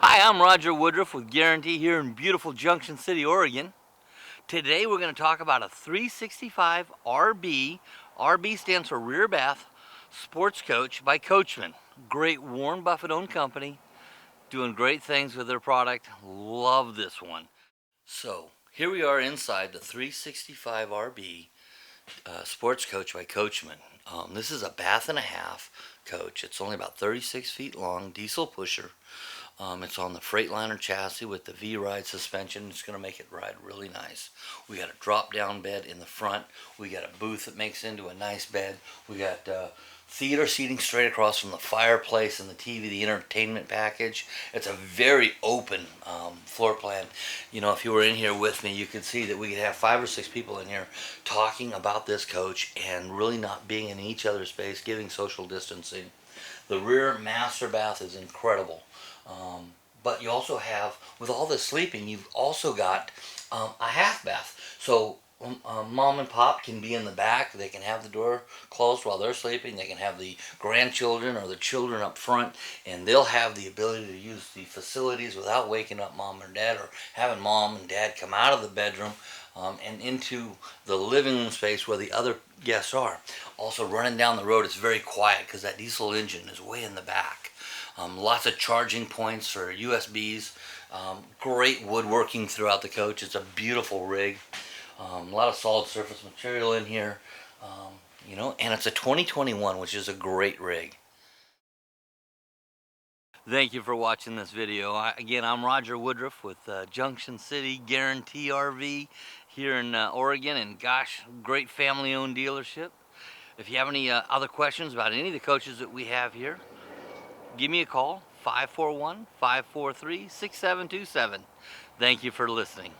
Hi, I'm Roger.Woodruff with Guaranty here in beautiful Junction City, Oregon. Today we're going to talk about a 365 RB. RB stands for Rear Bath Sportscoach by Coachman. Great Warren Buffett owned company, doing great things with their product. Love this one. So here we are inside the 365 RB Sportscoach by Coachman. This is a bath and a half coach. It's only about 36 feet long, diesel pusher. It's on the Freightliner chassis with the V-Ride suspension. It's going to make it ride really nice. We got a drop-down bed in the front. We got a booth that makes into a nice bed. We got theater seating straight across from the fireplace and the TV, the entertainment package. It's a very open floor plan. You know, if you were in here with me, you could see that we could have 5 or 6 people in here talking about this coach and really not being in each other's space, giving social distancing. The rear master bath is incredible. But you also have, with all this sleeping, you've also got a half bath. So mom and pop can be in the back. They can have the door closed while they're sleeping. They can have the grandchildren or the children up front, and they'll have the ability to use the facilities without waking up mom and dad, or having mom and dad come out of the bedroom and into the living room space where the other guests are. Also, running down the road, it's very quiet because that diesel engine is way in the back. Lots of charging points for USBs. Great woodworking throughout the coach. It's a beautiful rig. A lot of solid surface material in here. You know, and it's a 2021, which is a great rig. Thank you for watching this video. Again, I'm Roger.Woodruff with Junction City Guaranty RV here in Oregon, and gosh, great family-owned dealership. If you have any other questions about any of the coaches that we have here, give me a call, 541-543-6727. Thank you for listening.